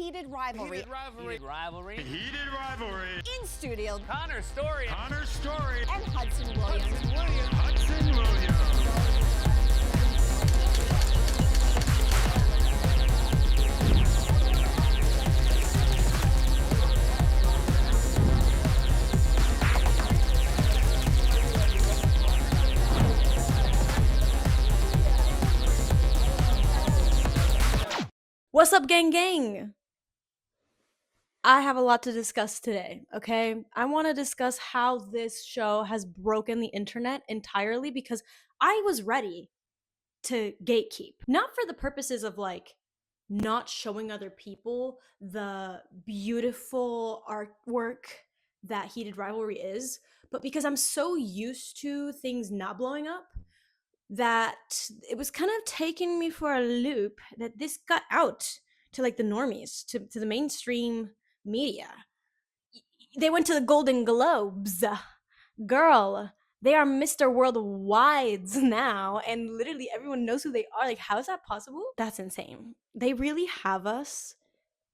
Heated Rivalry. Heated Rivalry. Heated Rivalry. Heated Rivalry. In studio, Connor Story. Connor Story. And Hudson Williams. Hudson Williams. What's up, gang? I have a lot to discuss today, okay? I want to discuss how this show has broken the internet entirely because I was ready to gatekeep. Not for the purposes of like not showing other people the beautiful artwork that Heated Rivalry is, but because I'm so used to things not blowing up that it was kind of taking me for a loop that this got out to like the normies, to the mainstream media. They went to the Golden Globes. Girl, they are Mr. Worldwides now, and literally everyone knows who they are. Like, how is that possible? That's insane. They really have us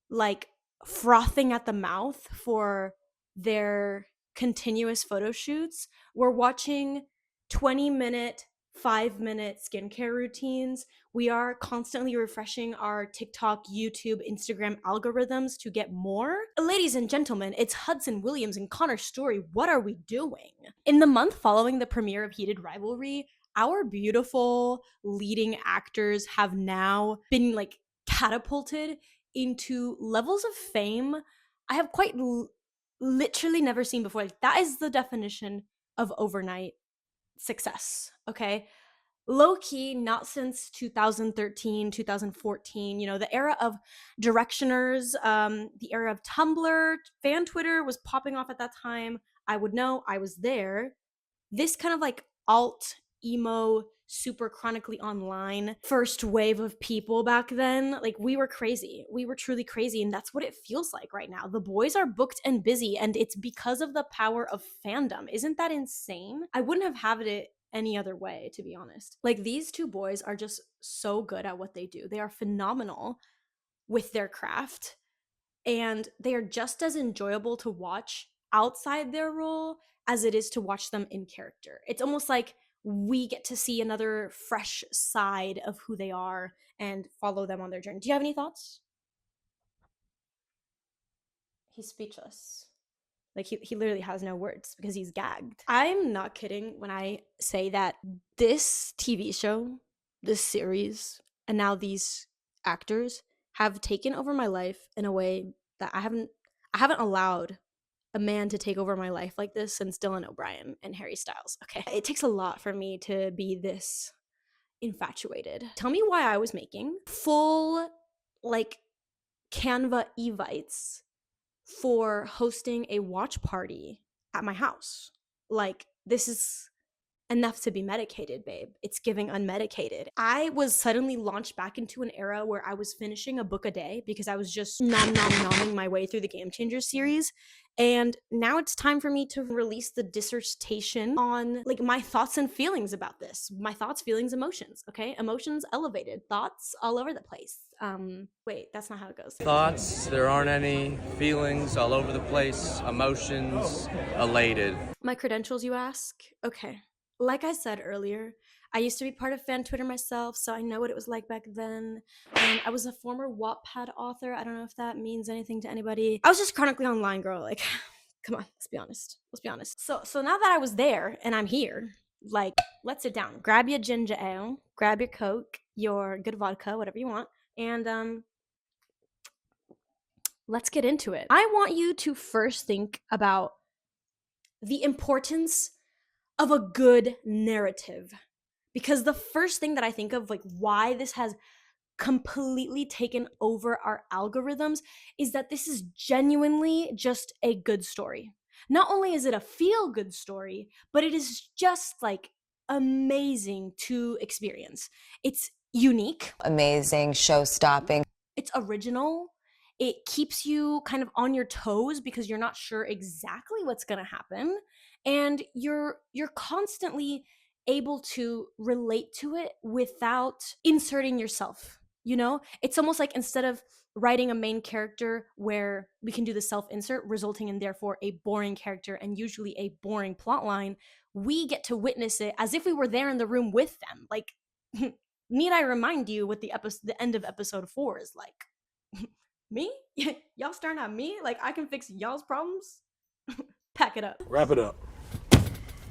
like frothing at the mouth for their continuous photo shoots. We're watching 20-minute 5-minute skincare routines. We are constantly refreshing our TikTok, YouTube, Instagram algorithms to get more. Ladies and gentlemen, it's Hudson Williams and Connor Story. What are we doing? In the month following the premiere of Heated Rivalry, our beautiful leading actors have now been like catapulted into levels of fame I have quite literally never seen before. Like, that is the definition of overnight success, okay? Low-key, not since 2013, 2014, the era of directioners, the era of Tumblr, fan Twitter was popping off at that time. I would know, I was there. This kind of like alt, emo, super chronically online first wave of people back then, like, we were crazy. We were truly crazy, and that's what it feels like right now. The boys are booked and busy, and it's because of the power of fandom. Isn't that insane? I wouldn't have had it any other way, to be honest. Like, these two boys are just so good at what they do. They are phenomenal with their craft, and they are just as enjoyable to watch outside their role as it is to watch them in character. It's almost like we get to see another fresh side of who they are and follow them on their journey. Do you have any thoughts? He's speechless. Like, he literally has no words because he's gagged. I'm not kidding when I say that this TV show, this series, and now these actors have taken over my life in a way that I haven't allowed a man to take over my life like this since Dylan O'Brien and Harry Styles. Okay, it takes a lot for me to be this infatuated. Tell me why I was making full like Canva evites for hosting a watch party at my house. Like, this is enough to be medicated, babe. It's giving unmedicated. I was suddenly launched back into an era where I was finishing a book a day because I was just nomming my way through the Game Changers series. And now it's time for me to release the dissertation on like my thoughts and feelings about this. My thoughts, feelings, emotions, okay? Emotions elevated, thoughts all over the place. Wait, that's not how it goes. Thoughts, there aren't any. Feelings all over the place. Emotions, elated. My credentials, you ask? Okay. Like I said earlier, I used to be part of fan Twitter myself, so I know what it was like back then. And I was a former Wattpad author. I don't know if that means anything to anybody. I was just chronically online, girl. Like, come on, let's be honest. So now that I was there and I'm here, like, let's sit down. Grab your ginger ale, grab your Coke, your good vodka, whatever you want, and let's get into it. I want you to first think about the importance of a good narrative, because the first thing that I think of, like, why this has completely taken over our algorithms is that this is genuinely just a good story. Not only is it a feel-good story, but it is just like amazing to experience. It's unique, amazing, show-stopping. It's original. It keeps you kind of on your toes because you're not sure exactly what's going to happen, and you're constantly able to relate to it without inserting yourself. It's almost like instead of writing a main character where we can do the self-insert, resulting in therefore a boring character and usually a boring plot line, we get to witness it as if we were there in the room with them. Like, need I remind you what the end of episode 4 is like? Me? Y'all staring at me like I can fix y'all's problems? Pack it up. Wrap it up.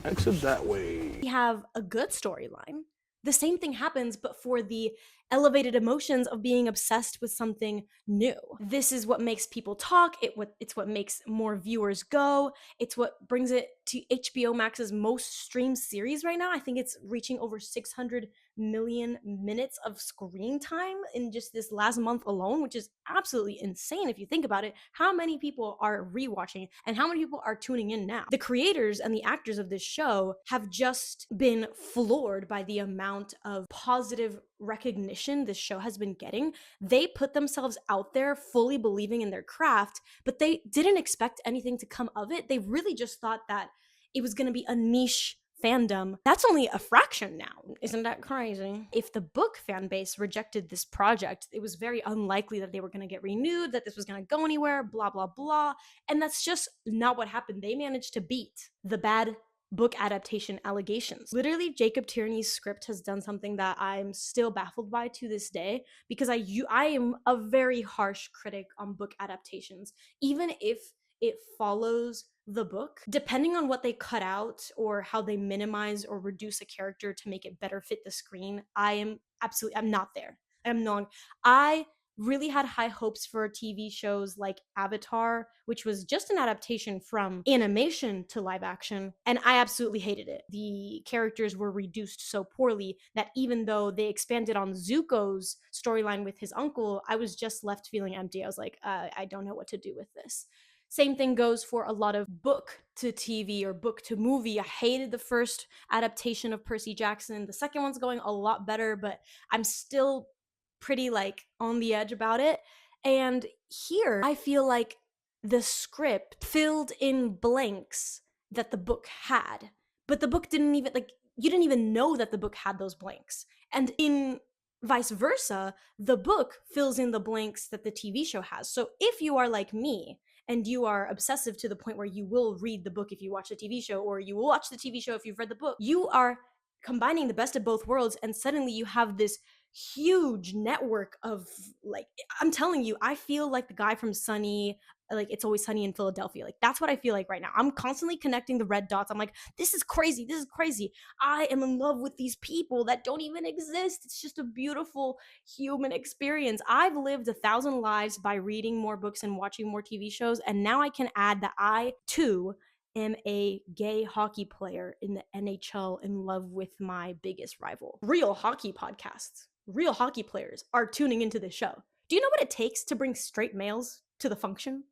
Exit that way. We have a good storyline. The same thing happens, but for the elevated emotions of being obsessed with something new. This is what makes people talk. It's what makes more viewers go. It's what brings it to HBO Max's most streamed series right now. I think it's reaching over 600 million minutes of screen time in just this last month alone, which is absolutely insane if you think about it. How many people are rewatching and how many people are tuning in now? The creators and the actors of this show have just been floored by the amount of positive recognition this show has been getting. They put themselves out there fully believing in their craft, but they didn't expect anything to come of it. They really just thought that it was going to be a niche fandom. That's only a fraction now. Isn't that crazy? If the book fan base rejected this project, it was very unlikely that they were going to get renewed, that this was going to go anywhere, blah, blah, blah. And that's just not what happened. They managed to beat the bad book adaptation allegations. Literally, Jacob Tierney's script has done something that I'm still baffled by to this day, because I am a very harsh critic on book adaptations. Even if it follows the book, depending on what they cut out or how they minimize or reduce a character to make it better fit the screen, I'm not there. I'm not. I really had high hopes for TV shows like Avatar, which was just an adaptation from animation to live action, and I absolutely hated it. The characters were reduced so poorly that even though they expanded on Zuko's storyline with his uncle, I was just left feeling empty. I was like, I don't know what to do with this. Same thing goes for a lot of book to TV or book to movie. I hated the first adaptation of Percy Jackson. The second one's going a lot better, but I'm still pretty like on the edge about it. And here I feel like the script filled in blanks that the book had, but the book didn't even, like, you didn't even know that the book had those blanks. And in vice versa, the book fills in the blanks that the TV show has. So if you are like me and you are obsessive to the point where you will read the book if you watch the TV show, or you will watch the TV show if you've read the book, you are combining the best of both worlds, and suddenly you have this huge network of, like, I'm telling you, I feel like the guy from Sunny, like It's Always Sunny in Philadelphia. Like, that's what I feel like right now. I'm constantly connecting the red dots. I'm like, this is crazy. This is crazy. I am in love with these people that don't even exist. It's just a beautiful human experience. I've lived 1,000 lives by reading more books and watching more TV shows, and now I can add that I too am a gay hockey player in the NHL in love with my biggest rival. Real hockey podcasts, real hockey players are tuning into this show. Do you know what it takes to bring straight males to the function?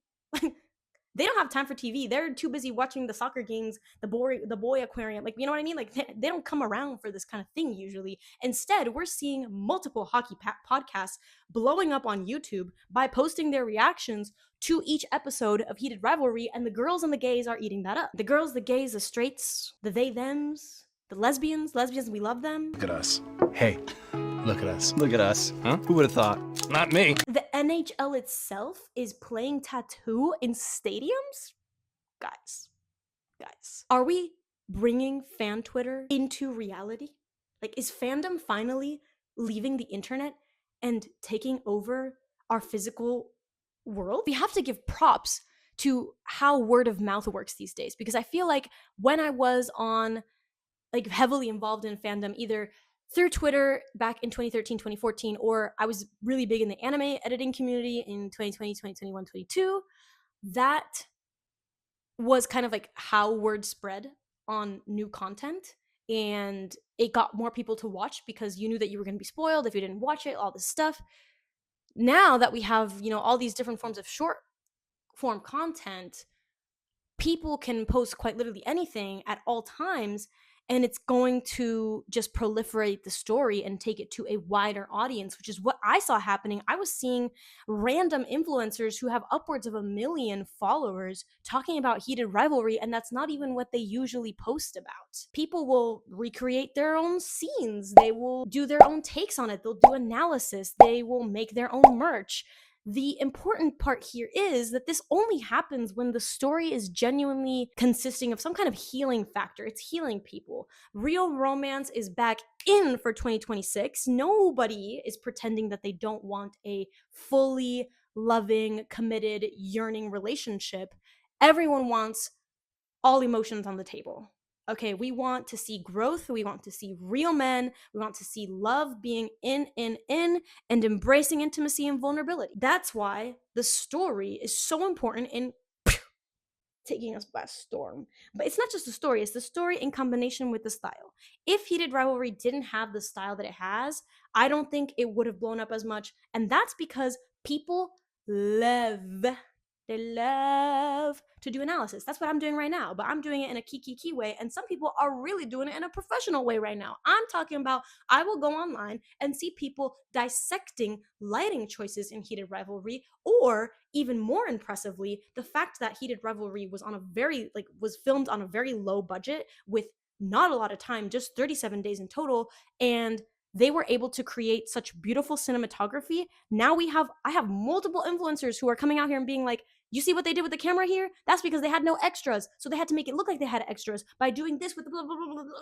They don't have time for TV. They're too busy watching the soccer games, the boy aquarium. Like, you know what I mean? Like, they don't come around for this kind of thing usually. Instead, we're seeing multiple hockey podcasts blowing up on YouTube by posting their reactions to each episode of Heated Rivalry, and the girls and the gays are eating that up. The girls, the gays, the straights, the they, thems, the lesbians, we love them. Look at us. Hey, look at us. Look at us, huh? Who would have thought? Not me. The NHL itself is playing tattoo in stadiums? Guys, are we bringing fan Twitter into reality? Like, is fandom finally leaving the internet and taking over our physical world? We have to give props to how word of mouth works these days, because I feel like when I was on, like, heavily involved in fandom, either through Twitter back in 2013, 2014, or I was really big in the anime editing community in 2020, 2021, 2022, that was kind of like how word spread on new content, and it got more people to watch because you knew that you were going to be spoiled if you didn't watch it, all this stuff. Now that we have, you know, all these different forms of short form content, people can post quite literally anything at all times, and it's going to just proliferate the story and take it to a wider audience, which is what I saw happening. I was seeing random influencers who have upwards of 1 million followers talking about Heated Rivalry, and that's not even what they usually post about. People will recreate their own scenes. They will do their own takes on it. They'll do analysis. They will make their own merch. the important part here is that this only happens when the story is genuinely consisting of some kind of healing factor. It's healing people. Real romance is back in for 2026. Nobody is pretending that they don't want a fully loving, committed, yearning relationship. Everyone wants all emotions on the table. Okay, we want to see growth. We want to see real men. We want to see love being in, and embracing intimacy and vulnerability. That's why the story is so important in taking us by storm. But it's not just the story, it's the story in combination with the style. If Heated Rivalry didn't have the style that it has, I don't think it would have blown up as much. And that's because people they love to do analysis. That's what I'm doing right now, but I'm doing it in a key way. And some people are really doing it in a professional way right now. I'm talking about, I will go online and see people dissecting lighting choices in Heated Rivalry, or even more impressively, the fact that Heated Rivalry was was filmed on a very low budget with not a lot of time, just 37 days in total, and they were able to create such beautiful cinematography. Now I have multiple influencers who are coming out here and being like, you see what they did with the camera here? That's because they had no extras. So they had to make it look like they had extras by doing this with the blah, blah, blah, blah, blah.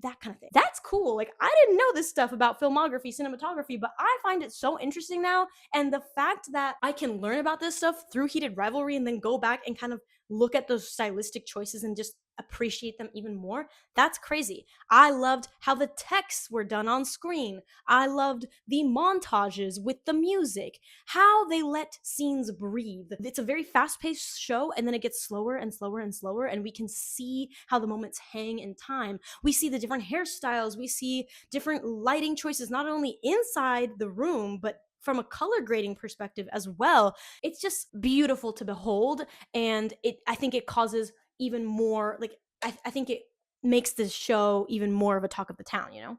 That kind of thing. That's cool. Like, I didn't know this stuff about filmography, cinematography, but I find it so interesting now. And the fact that I can learn about this stuff through Heated Rivalry and then go back and kind of look at those stylistic choices and just appreciate them even more, that's crazy. I loved how the texts were done on screen. I loved the montages with the music, how they let scenes breathe. It's a very fast-paced show, and then it gets slower and slower and slower, and we can see how the moments hang in time. We see the different hairstyles, we see different lighting choices, not only inside the room, but from a color grading perspective as well. It's just beautiful to behold, and I think it causes even more, like, I think it makes this show even more of a talk of the town, you know?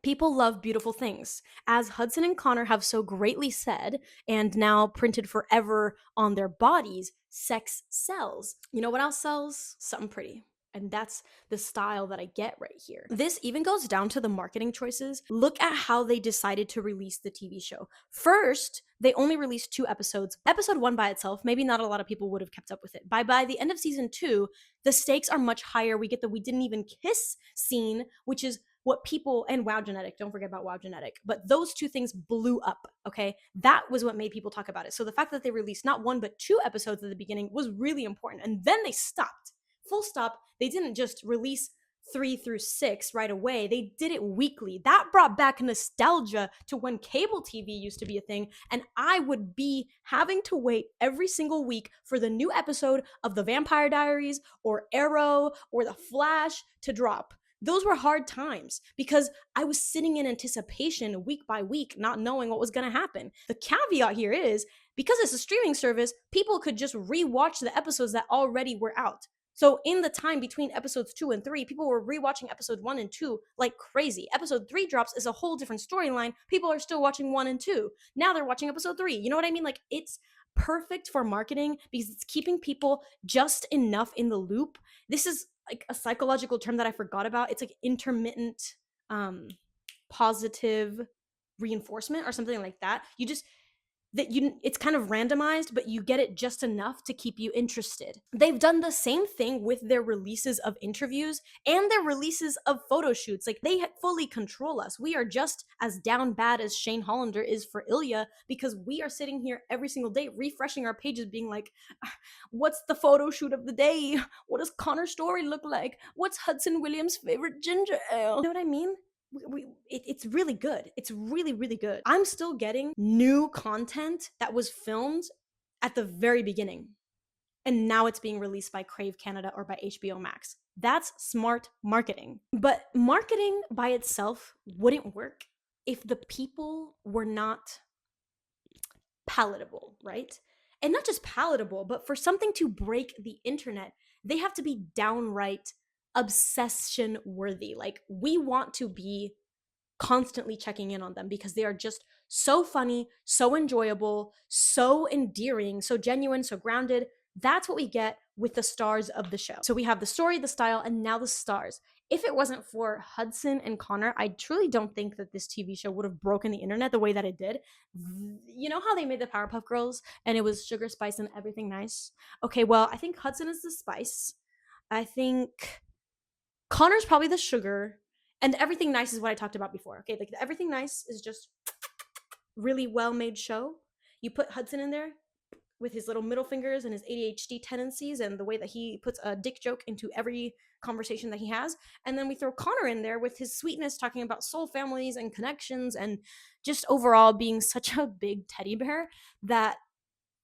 People love beautiful things. As Hudson and Connor have so greatly said, and now printed forever on their bodies, sex sells. You know what else sells? Something pretty. And that's the style that I get right here. This even goes down to the marketing choices. Look at how they decided to release the TV show. First, they only released 2 episodes. Episode 1 by itself, maybe not a lot of people would have kept up with it. By the end of season 2, the stakes are much higher. We get the "we didn't even kiss" scene, which is what people, and Wow Genetic, don't forget about Wow Genetic, but those 2 things blew up, okay? That was what made people talk about it. So the fact that they released not 1 but 2 episodes at the beginning was really important. And then they stopped. Full stop. They didn't just release 3 through 6 right away. They did it weekly. That brought back nostalgia to when cable TV used to be a thing, and I would be having to wait every single week for the new episode of The Vampire Diaries or Arrow or The Flash to drop. Those were hard times because I was sitting in anticipation week by week, not knowing what was going to happen. The caveat here is, because it's a streaming service, people could just rewatch the episodes that already were out. So in the time between episodes 2 and 3, people were rewatching episode 1 and 2 like crazy. Episode 3 drops is a whole different storyline. People are still watching 1 and 2. Now they're watching episode 3. You know what I mean? Like, it's perfect for marketing because it's keeping people just enough in the loop. This is like a psychological term that I forgot about. It's like intermittent positive reinforcement or something like that. It's kind of randomized, but you get it just enough to keep you interested. They've done the same thing with their releases of interviews and their releases of photo shoots. Like, they fully control us. We are just as down bad as Shane Hollander is for Ilya, because we are sitting here every single day refreshing our pages being like, what's the photo shoot of the day? What does Connor's story look like? What's Hudson Williams' favorite ginger ale? You know what I mean? It's really good. It's really, really good. I'm still getting new content that was filmed at the very beginning, and now it's being released by Crave Canada or by HBO Max. That's smart marketing. But marketing by itself wouldn't work if the people were not palatable, right? And not just palatable, but for something to break the internet, they have to be downright obsession worthy. Like, we want to be constantly checking in on them because they are just so funny, so enjoyable, so endearing, so genuine, so grounded. That's what we get with the stars of the show. So we have the story, the style, and now the stars. If it wasn't for Hudson and Connor, I truly don't think that this TV show would have broken the internet the way that it did. You know how they made the Powerpuff Girls and it was sugar, spice, and everything nice? Okay, well, I think Hudson is the spice. I think Connor's probably the sugar, and everything nice is what I talked about before. Okay, like the everything nice is just really well-made show. You put Hudson in there with his little middle fingers and his ADHD tendencies and the way that he puts a dick joke into every conversation that he has. And then we throw Connor in there with his sweetness, talking about soul families and connections and just overall being such a big teddy bear that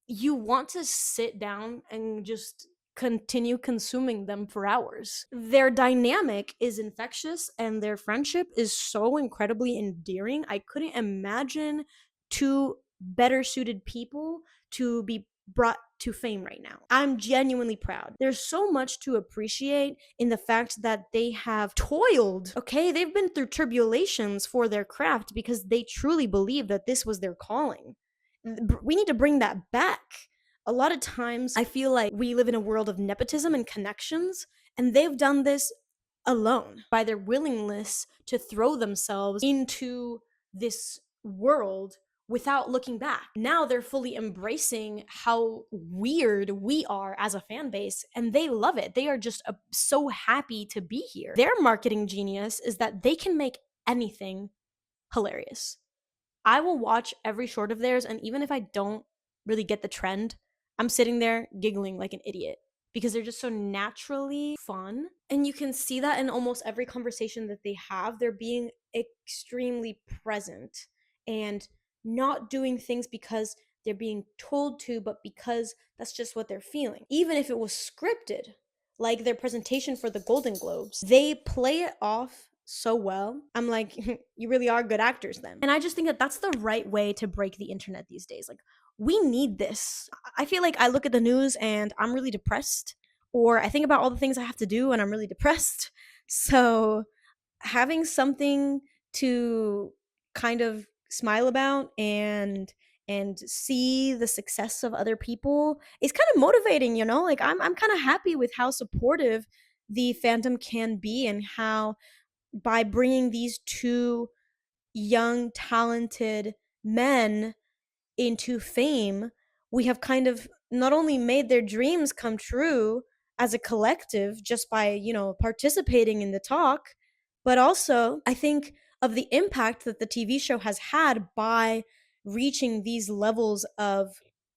you want to sit down and just continue consuming them for hours. Their dynamic is infectious and their friendship is so incredibly endearing. I couldn't imagine two better suited people to be brought to fame right now. I'm genuinely proud. There's so much to appreciate in the fact that they have toiled, okay? They've been through tribulations for their craft because they truly believe that this was their calling. We need to bring that back. A lot of times I feel like we live in a world of nepotism and connections, and they've done this alone by their willingness to throw themselves into this world without looking back. Now they're fully embracing how weird we are as a fan base, and they love it. They are just so happy to be here. Their marketing genius is that they can make anything hilarious. I will watch every short of theirs, and even if I don't really get the trend, I'm sitting there giggling like an idiot because they're just so naturally fun. And you can see that in almost every conversation that they have. They're being extremely present and not doing things because they're being told to, but because that's just what they're feeling. Even if it was scripted, like their presentation for the Golden Globes, they play it off so well. I'm like, you really are good actors then. And I just think that that's the right way to break the internet these days. Like, we need this. I feel like I look at the news and I'm really depressed, or I think about all the things I have to do and I'm really depressed. So having something to kind of smile about and see the success of other people is kind of motivating, you know? Like I'm kind of happy with how supportive the fandom can be, and how by bringing these two young talented men into fame, we have kind of not only made their dreams come true as a collective just by, you know, participating in the talk, but also I think of the impact that the TV show has had by reaching these levels of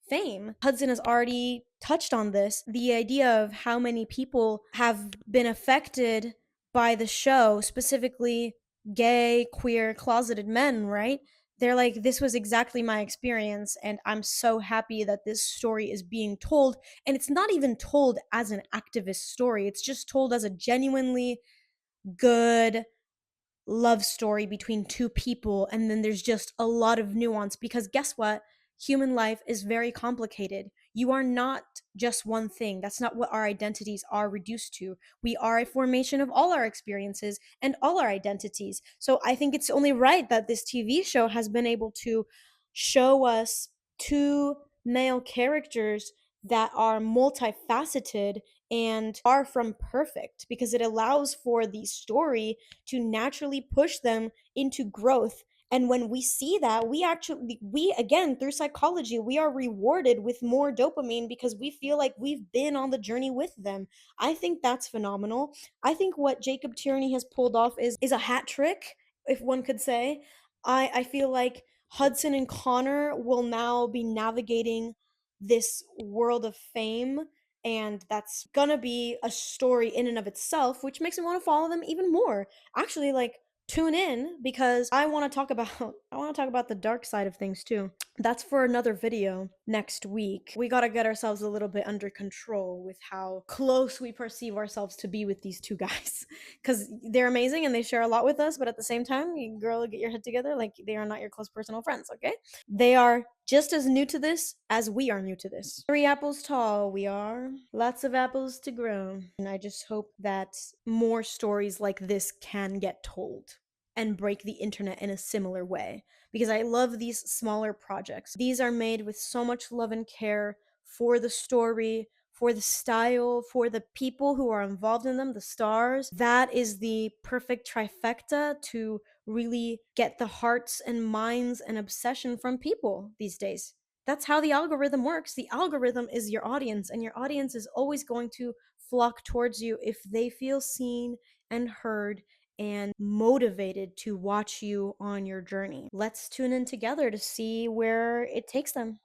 fame. Hudson has already touched on this, the idea of how many people have been affected by the show, specifically gay, queer, closeted men, right? They're like, this was exactly my experience, and I'm so happy that this story is being told. And it's not even told as an activist story, it's just told as a genuinely good love story between two people. And then there's just a lot of nuance, because guess what? Human life is very complicated. You are not just one thing. That's not what our identities are reduced to. We are a formation of all our experiences and all our identities. So I think it's only right that this TV show has been able to show us two male characters that are multifaceted and far from perfect, because it allows for the story to naturally push them into growth. And when we see that, we again, through psychology, we are rewarded with more dopamine because we feel like we've been on the journey with them. I think that's phenomenal. I think what Jacob Tierney has pulled off is a hat trick, if one could say. I feel like Hudson and Connor will now be navigating this world of fame, and that's gonna be a story in and of itself, which makes me want to follow them even more. Actually, like, tune in, because I want to talk about the dark side of things too. That's for another video next week. We got to get ourselves a little bit under control with how close we perceive ourselves to be with these two guys, because they're amazing and they share a lot with us, but at the same time, you girl, get your head together. Like, they are not your close personal friends, okay? They are just as new to this as we are new to this. 3 apples tall we are. Lots of apples to grow. And I just hope that more stories like this can get told and break the internet in a similar way, because I love these smaller projects. These are made with so much love and care for the story, for the style, for the people who are involved in them, the stars. That is the perfect trifecta to really get the hearts and minds and obsession from people these days. That's how the algorithm works. The algorithm is your audience, and your audience is always going to flock towards you if they feel seen and heard and motivated to watch you on your journey. Let's tune in together to see where it takes them.